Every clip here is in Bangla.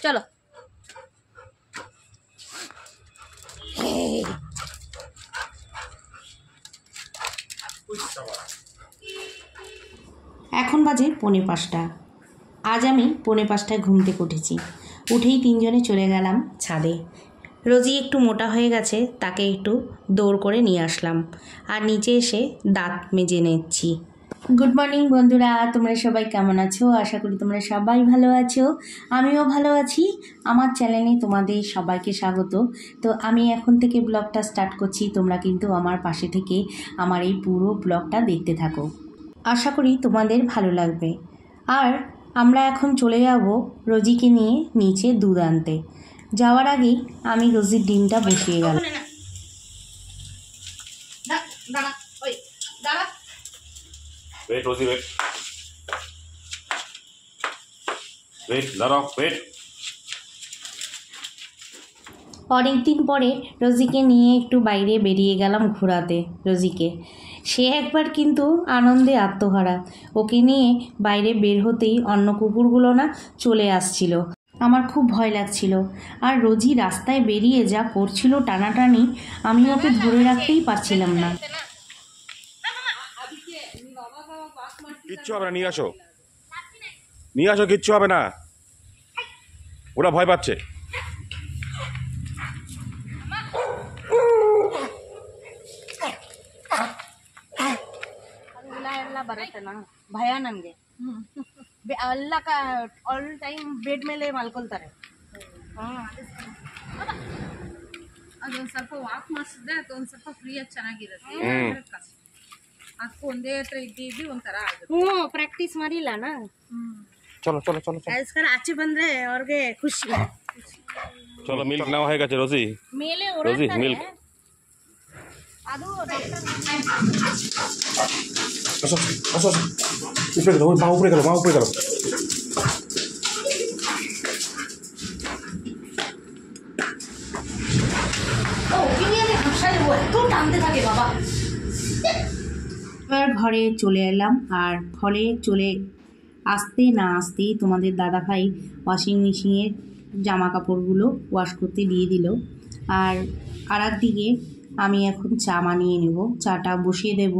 চলো এখন বাজে 4:45। আজ আমি 4:45টায় ঘুম থেকে উঠেছি। উঠেই তিনজনে চলে গেলাম ছাদে। রোজি একটু মোটা হয়ে গেছে, তাকে একটু দৌড় করে নিয়ে আসলাম, আর নিচে এসে দাঁত মেজে নিচ্ছি। গুড মর্নিং বন্ধুরা, তোমরা সবাই কেমন আছো? আশা করি তোমরা সবাই ভালো আছো, আমিও ভালো আছি। আমার চ্যানেলে তোমাদের সবাইকে স্বাগত। তো আমি এখন থেকে ব্লগটা স্টার্ট করছি, তোমরা কিন্তু আমার পাশে থেকে আমার এই পুরো ব্লগটা দেখতে থাকো। আশা করি তোমাদের ভালো লাগবে। আর আমরা এখন চলে যাব রোজিকে নিয়ে নিচে দুধ আনতে। যাওয়ার আগেই আমি রোজির ডিমটা বসিয়ে গেলাম। Wait, Rosie, wait. Wait, Lara, wait. অনেক দিন পরে রোজিকে নিয়ে একটু বাইরে বেরিয়ে গেলাম ঘোরাতে। রোজিকে সে একবার কিন্তু আনন্দে আত্মহারা। ওকে নিয়ে বাইরে বের হতেই অন্য কুকুরগুলো না চলে আসছিল। আমার খুব ভয় লাগছিল। আর রোজি রাস্তায় বেরিয়ে যা করছিল টানাটানি, আমি ওকে ধরে রাখতেই পারছিলাম না। কিচ্ছু হবে না, নিয়ে আসো, নিয়ে আসো, কিচ্ছু হবে না, ওরা ভয় পাচ্ছে। ಬರುತ್ತೆ ನಾ ಭಯ ನನಗೆ. ಎಲ್ಲ ಆಲ್ ಟೈಮ್ ಬೆಡ್ ಮೇಲೆ ಮಲ್ಕೊಳ್ತಾರೆ. ಅದೊಂದು ಸ್ವಲ್ಪ ವಾಕ್ ಮಾಡಿಸಿದ್ರೆ ಅದೊಂದು ಸ್ವಲ್ಪ ಫ್ರೀಯಾಗಿ ಚೆನ್ನಾಗಿರುತ್ತೆ. ಅದಕ್ಕೂ ಒಂದೇ ಹತ್ರ ಇದ್ದು ಒಂಥರ ಆಗುತ್ತೆ. ಪ್ರಾಕ್ಟೀಸ್ ಮಾಡಿಲ್ಲನ. চলো চলো চলো আজকাল ಆಚೆ ಬಂದ್ರೆ ಅವ್ರಿಗೆ ಖುಷಿ. চলো, মিল্ক নেওয়া হয়ে গেছে রোজি। ಮೇಲೆ রোজি মিল্ক। ಅದು আসো আসো আসো, উপরে গেল, মা উপরে গেল, মা উপরে গেল। এবার ঘরে চলে এলাম। আর ঘরে চলে আসতে না আসতেই তোমাদের দাদাভাই ওয়াশিং মেশিনে জামা কাপড়গুলো ওয়াশ করতে দিয়ে দিল। আর একদিকে আমি এখন চা বানিয়ে নেব, চাটা বসিয়ে দেব।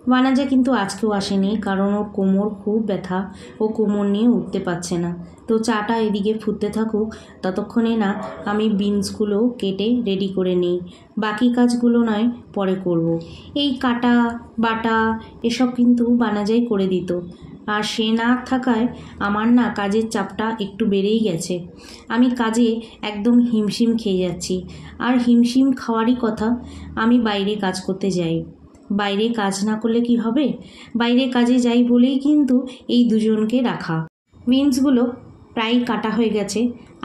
ওয়ানাজা কিন্তু আজকেও আসেনি, কারণ ওর কোমর খুব ব্যথা, ও কোমর নিয়ে উঠতে পারছে না। তো চাটা এদিকে ফুটতে থাকুক, ততক্ষণে না আমি বিনসগুলো কেটে রেডি করে নিই। বাকি কাজগুলো নয় পরে করব। এই কাটা বাটা এসব কিন্তু বানাজাই করে দিত। আর সে না থাকায় আমার না কাজের চাপটা একটু বেড়েই গেছে। আমি কাজে একদম হিমশিম খেয়ে যাচ্ছি। আর হিমশিম খাওয়ারই কথা, আমি বাইরে কাজ করতে যাই। বাইরে কাজ না করলে কি হবে? বাইরে কাজে যাই বলেই কিন্তু এই দুজনকে রাখা। বিনসগুলো প্রায় কাটা হয়ে গেছে।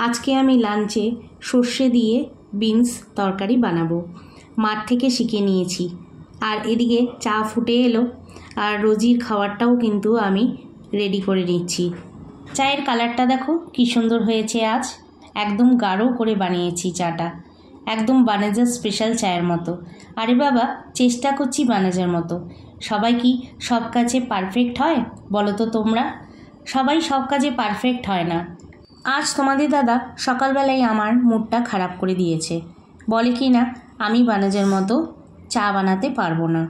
আজকে আমি লাঞ্চে সর্ষে দিয়ে বিনস তরকারি বানাবো, মাঠ থেকে শিখে নিয়েছি। আর এদিকে চা ফুটে এলো, আর রোজির খাবারটাও কিন্তু আমি রেডি করে নিচ্ছি। চায়ের কালারটা দেখো কি সুন্দর হয়েছে আজ। একদম গাঢ় করে বানিয়েছি চাটা, একদম বানাজার স্পেশাল চায়ের মতো। আরে বাবা, চেষ্টা করছি বানাজার মতো। সবাই কি সব কাজে পারফেক্ট হয় বলো তো তোমরা? সবাই সব কাজে পারফেক্ট হয় না। আজ তোমাদের দাদা সকালবেলায় আমার মুডটা খারাপ করে দিয়েছে। বলে কি না আমি বানাজার মতো চা বানাতে পারবো না।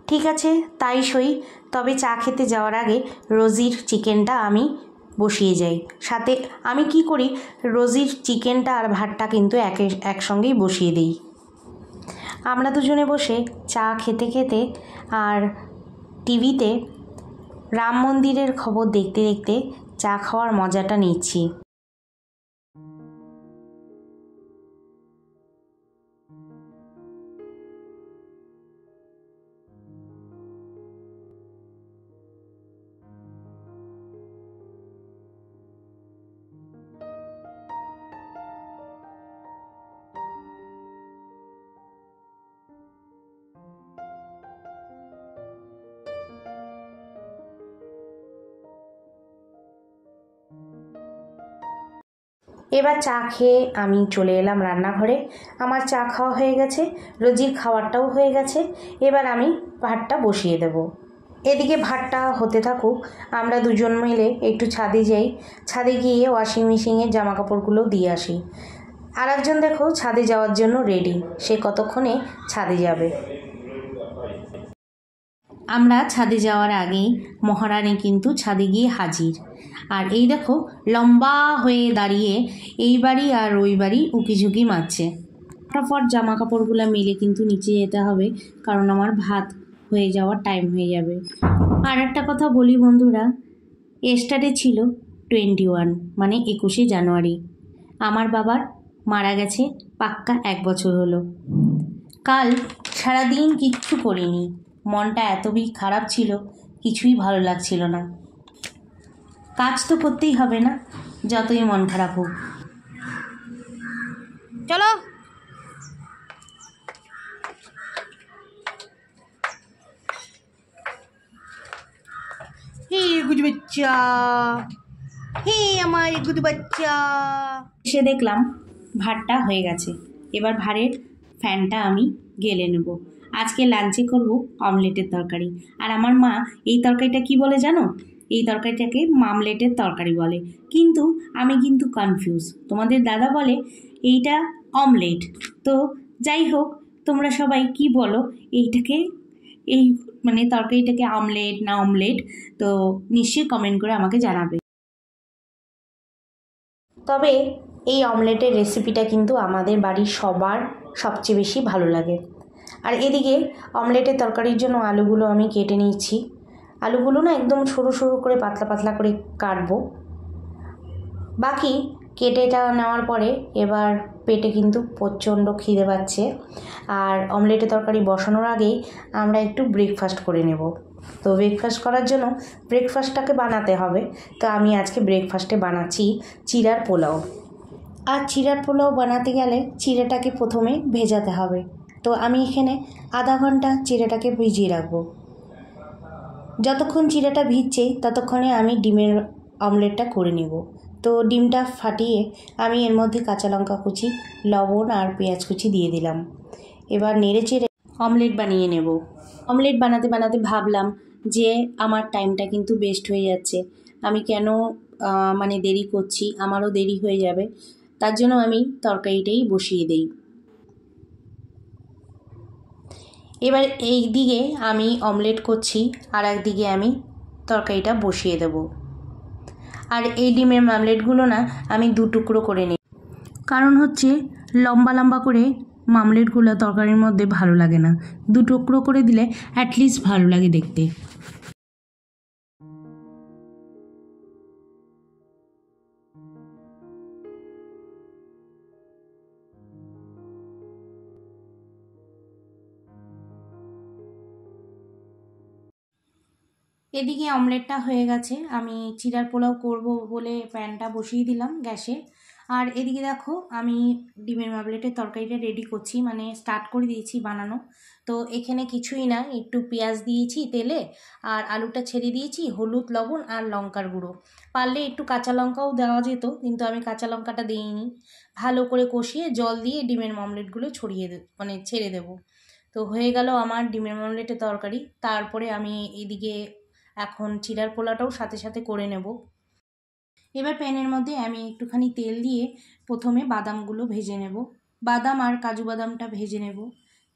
ঠিক আছে, তাই সই। তবে চা খেতে যাওয়ার আগে রোজির চিকেনটা আমি বসিয়ে যাই। সাথে আমি কি করি, রোজির চিকেনটা আর ভাতটা কিন্তু একসঙ্গেই বসিয়ে দিই। আমরা দুজনে বসে চা খেতে খেতে আর টিভিতে রাম মন্দিরের খবর দেখতে দেখতে চা খাওয়ার মজাটা নিচ্ছি। এবার চা খেয়ে আমি চলে এলাম রান্নাঘরে। আমার চা খাওয়া হয়ে গেছে, রোজির খাবারটাও হয়ে গেছে। এবার আমি ভাতটা বসিয়ে দেব। এদিকে ভাতটা হতে থাকুক, আমরা দুজন মিলে একটু ছাদে যাই। ছাদে গিয়ে ওয়াশিং মেশিনে জামা কাপড়গুলো দিয়ে আসি। আর একজন দেখো ছাদে যাওয়ার জন্য রেডি, সে কতক্ষণে ছাদে যাবে। আমরা ছাদে যাওয়ার আগেই মহারানী কিন্তু ছাদে গিয়ে হাজির। আর এই দেখো লম্বা হয়ে দাঁড়িয়ে এই বাড়ি আর ওই বাড়ি উকিঝুঁকি মারছে। ফটাফট জামা কাপড়গুলো মিলে কিন্তু নিচে যেতে হবে, কারণ আমার ভাত হয়ে যাওয়ার টাইম হয়ে যাবে। আর একটা কথা বলি বন্ধুরা, এস্টারে ছিল 21 মানে 21শে জানুয়ারি। আমার বাবার মারা গেছে পাক্কা 1 বছর হলো। কাল সারাদিন কিচ্ছু করিনি, মনটা এতই খারাপ ছিল, কিছুই ভালো লাগছিল না। কাজ তো করতেই হবে না, যতই মন খারাপ হোক। চলো হে গুজু বাচ্চা, হে আমার গুজু বাচ্চা। এসে দেখলাম ভাতটা হয়ে গেছে। এবার ভাতের ফ্যানটা আমি গেলে নেব। আজকে লাঞ্চে করব অমলেটের তরকারি। আর আমার মা এই তরকারিটা কি বলে জানো? এই তরকারিটাকে মামলেটের তরকারি বলে, কিন্তু আমি কিন্তু কনফিউজ। তোমাদের দাদা বলে এইটা অমলেট। তো যাই হোক, তোমরা সবাই কি বলো এইটাকে, এই মানে তরকারিটাকে আমলেট না অমলেট? তো নিশ্চয়ই কমেন্ট করে আমাকে জানাবে। তবে এই অমলেটের রেসিপিটা কিন্তু আমাদের বাড়ির সবার সবচেয়ে বেশি ভালো লাগে। আর এদিকে অমলেটের তরকারির জন্য আলুগুলো আমি কেটে নিচ্ছি। আলুগুলো না একদম সরু সরু করে পাতলা পাতলা করে কাটবো। বাকি কেটেটা নেওয়ার পরে এবার পেটে কিন্তু প্রচণ্ড খিদে পাচ্ছে। আর অমলেটের তরকারি বসানোর আগেই আমরা একটু ব্রেকফাস্ট করে নেব। তো ব্রেকফাস্ট করার জন্য ব্রেকফাস্টটাকে বানাতে হবে। তো আমি আজকে ব্রেকফাস্টে বানাচ্ছি চিড়ার পোলাও। আর চিড়ার পোলাও বানাতে গেলে চিড়াটাকে প্রথমে ভেজাতে হবে। তো আমি এখানে আধা ঘন্টা চিড়াটাকে ভিজিয়ে রাখবো। যতক্ষণ চিড়াটা ভিজছে ততক্ষণে আমি ডিমের অমলেটটা করে নেব। তো ডিমটা ফাটিয়ে আমি এর মধ্যে কাঁচা লঙ্কা কুচি, লবণ আর পেঁয়াজ কুচি দিয়ে দিলাম। এবার নেড়ে চেড়ে অমলেট বানিয়ে নেব। অমলেট বানাতে বানাতে ভাবলাম যে আমার টাইমটা কিন্তু বেস্ট হয়ে যাচ্ছে, আমি কেন মানে দেরি করছি, আমারও দেরি হয়ে যাবে। তার জন্য আমি তরকারিটাই বসিয়ে দিই। এবার এই দিকে আমি অমলেট করছি, আর একদিকে আমি তরকারিটা বসিয়ে দেব। আর এই ডিমের মামলেটগুলো না আমি 2 টুকরো করে নিই, কারণ হচ্ছে লম্বা লম্বা করে মামলেটগুলো তরকারির মধ্যে ভালো লাগে না। 2 টুকরো করে দিলে অ্যাটলিস্ট ভালো লাগে দেখতে। এদিকে অমলেটটা হয়ে গেছে, আমি চিড়ার পোলাও করব বলে প্যানটা বসিয়ে দিলাম গ্যাসে। আর এদিকে দেখো আমি ডিমের মামলেটের তরকারিটা রেডি করছি, মানে স্টার্ট করে দিয়েছি বানানো। তো এখানে কিছুই না, একটু পেঁয়াজ দিয়েছি তেলে, আর আলুটা ছেড়ে দিয়েছি, হলুদ লবণ আর লঙ্কার গুঁড়ো। পারলে একটু কাঁচা লঙ্কাও দেওয়া যেত, কিন্তু আমি কাঁচা লঙ্কাটা দিইনি। ভালো করে কষিয়ে জল দিয়ে ডিমের মামলেটগুলো মানে ছেড়ে দেব। তো হয়ে গেল আমার ডিমের মামলেটের তরকারি। তারপরে আমি এদিকে এখন চিড়ার পোলাওটাও সাথে সাথে করে নেব। এবার প্যানের মধ্যে আমি একটুখানি তেল দিয়ে প্রথমে বাদামগুলো ভেজে নেব। বাদাম আর কাজু বাদামটা ভেজে নেব।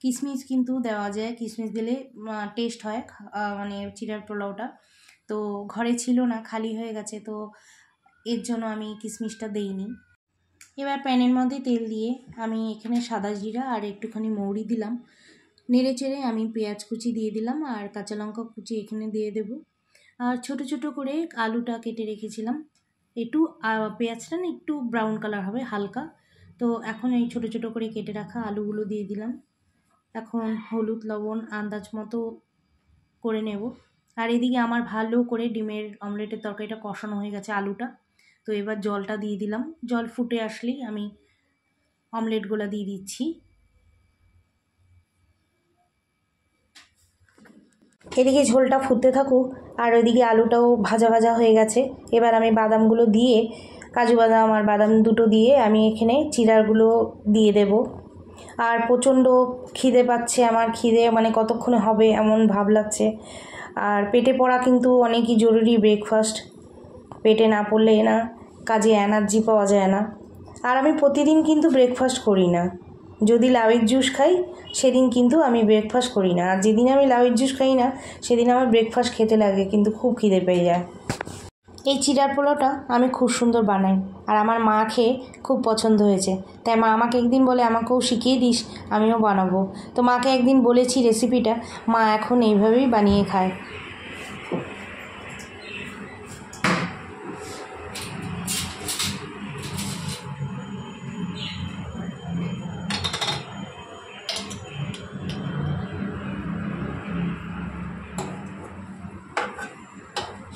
কিশমিশ কিন্তু দেওয়া যায়, কিশমিশ দিলে টেস্ট হয় মানে চিড়ার পোলাওটা। তো ঘরে ছিল না, খালি হয়ে গেছে, তো এর জন্য আমি কিশমিশটা দেইনি। এবার প্যানের মধ্যে তেল দিয়ে আমি এখানে সাদা জিরা আর একটুখানি মৌরি দিলাম। নেড়ে চেড়ে আমি পেঁয়াজ কুচি দিয়ে দিলাম আর কাঁচা লঙ্কা কুচি এখানে দিয়ে দেব। আর ছোট ছোট করে আলুটা কেটে রেখেছিলাম, একটু পেঁয়াজটা না একটু ব্রাউন কালার হবে হালকা। তো এখন এই ছোট ছোট করে কেটে রাখা আলুগুলো দিয়ে দিলাম। এখন হলুদ লবণ আন্দাজ মতো করে নেব। আর এদিকে আমার ভালো করে ডিমের অমলেটের তরকারিটা কষানো হয়ে গেছে আলুটা। তো এবার জলটা দিয়ে দিলাম, জল ফুটে আসলেই আমি অমলেটগুলো দিয়ে দিচ্ছি। এদিকে ঝোলটা ফুটতে থাকুক আর ওইদিকে আলুটাও ভাজা ভাজা হয়ে গেছে। এবার আমি বাদামগুলো দিয়ে, কাজু বাদাম আর বাদাম দুটো দিয়ে আমি এখানে চিড়াগুলো দিয়ে দেব। আর প্রচণ্ড খিদে পাচ্ছে আমার, খিদে মানে কতক্ষণে হবে এমন ভাব লাগছে। আর পেটে পড়া কিন্তু অনেকই জরুরি ব্রেকফাস্ট, পেটে না পড়লে না কাজে এনার্জি পাওয়া যায় না। আর আমি প্রতিদিন কিন্তু ব্রেকফাস্ট করি না, যদি লাউয়ের জুস খাই সেদিন কিন্তু আমি ব্রেকফাস্ট করি না, আর যেদিন আমি লাউয়ের জুস খাই না সেদিন আমার ব্রেকফাস্ট খেতে লাগে কিন্তু খুব খিদে পেয়ে যায়। এই চিড়ার পোলাওটা আমি খুব সুন্দর বানাই আর আমার মা খেয়ে খুব পছন্দ হয়েছে, তাই মা আমাকে একদিন বলে আমাকেও শিখিয়ে দিস, আমিও বানাবো। তো মাকে একদিন বলেছি রেসিপিটা, মা এখন এইভাবেই বানিয়ে খায়।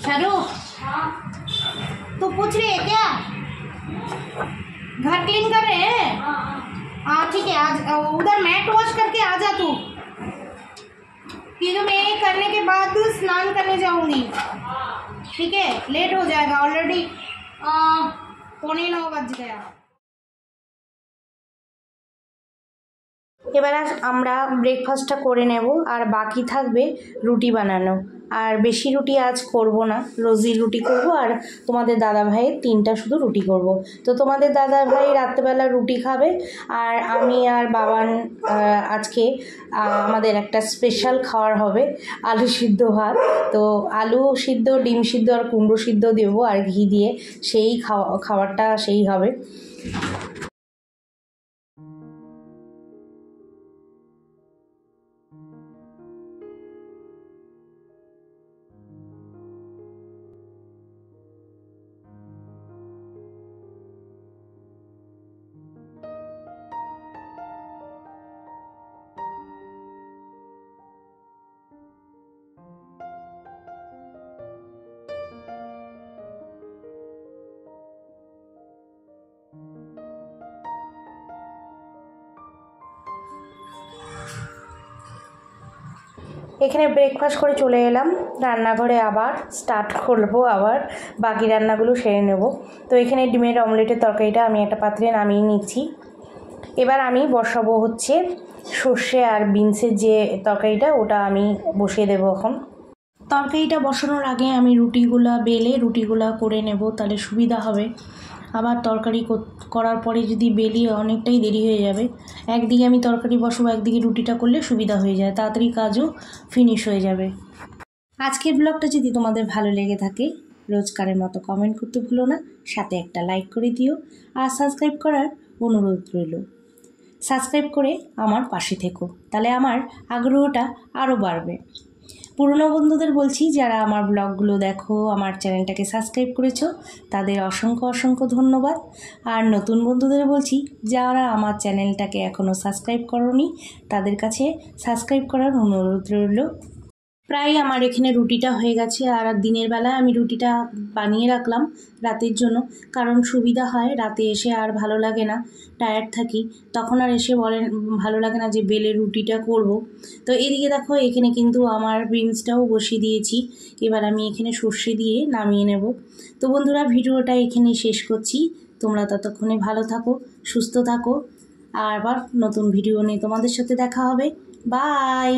शाहरुख, तो पूछ रही है क्या? घर क्लीन कर रहे हैं? हाँ ठीक है, आज उधर मैट वॉश करके आ जा तू, फिर मैं करने के बाद स्नान करने जाऊंगी, ठीक है? लेट हो जाएगा, ऑलरेडी 8:45 बज गया। এবার আমরা ব্রেকফাস্টটা করে নেব আর বাকি থাকবে রুটি বানানো। আর বেশি রুটি আজ করব না, রোজি রুটি করব আর তোমাদের দাদা ভাইয়ের 3টা শুধু রুটি করব। তো তোমাদের দাদা ভাই রাত্রেবেলা রুটি খাবে আর আমি আর বাবান আজকে আমাদের একটা স্পেশাল খাবার হবে, আলু সিদ্ধ ভাত। তো আলু সিদ্ধ, ডিম সিদ্ধ আর কুমড়ো সিদ্ধ দেবো আর ঘি দিয়ে, সেই খাবারটা সেই হবে। এখানে ব্রেকফাস্ট করে চলে এলাম রান্নাঘরে, আবার স্টার্ট করবো, আবার বাকি রান্নাগুলো সেরে নেব। তো এখানে ডিমের অমলেটের তরকারিটা আমি একটা পাত্রে নামিয়ে নিচ্ছি। এবার আমি বসাবো হচ্ছে সর্ষে আর বিনসের যে তরকারিটা, ওটা আমি বসিয়ে দেবো এখন। তরকারিটা বসানোর আগে আমি রুটিগুলা বেলে রুটিগুলা করে নেব, তাহলে সুবিধা হবে। আবার তরকারি করার পরে যদি বেলি অনেকটাই দেরি হয়ে যাবে। একদিকে আমি তরকারি বসাবো, একদিকে রুটিটা করলে সুবিধা হয়ে যায়, তাড়াতাড়ি কাজও ফিনিশ হয়ে যাবে। আজকের ব্লগটা যদি তোমাদের ভালো লেগে থাকে রোজকারের মতো কমেন্ট করতে ভুলো না, সাথে একটা লাইক করে দিও আর সাবস্ক্রাইব করার অনুরোধ রইল। সাবস্ক্রাইব করে আমার পাশে থেকো, তাহলে আমার আগ্রহটা আরও বাড়বে। পুরনো বন্ধুদের বলছি, যারা আমার ব্লগগুলো দেখো, আমার চ্যানেলটাকে সাবস্ক্রাইব করেছো, তাদের অসংখ্য অসংখ্য ধন্যবাদ। আর নতুন বন্ধুদের বলছি, যারা আমার চ্যানেলটাকে এখনও সাবস্ক্রাইব করোনি, তাদের কাছে সাবস্ক্রাইব করার অনুরোধ রইল। প্রায় আমার এখানে রুটিটা হয়ে গেছে, আর দিনের বেলায় আমি রুটিটা বানিয়ে রাখলাম রাতের জন্য, কারণ সুবিধা হয়, রাতে এসে আর ভালো লাগে না, টায়ার্ড থাকি, তখন আর এসে বলেন ভালো লাগে না যে বেলে রুটিটা করব। তো এদিকে দেখো এখানে কিন্তু আমার বিনসটাও বসিয়ে দিয়েছি, এবার আমি এখানে সর্ষে দিয়ে নামিয়ে নেব। তো বন্ধুরা, ভিডিওটা এখানেই শেষ করছি। তোমরা ততক্ষণে ভালো থাকো, সুস্থ থাকো, আর আবার নতুন ভিডিও নিয়ে তোমাদের সাথে দেখা হবে। বাই।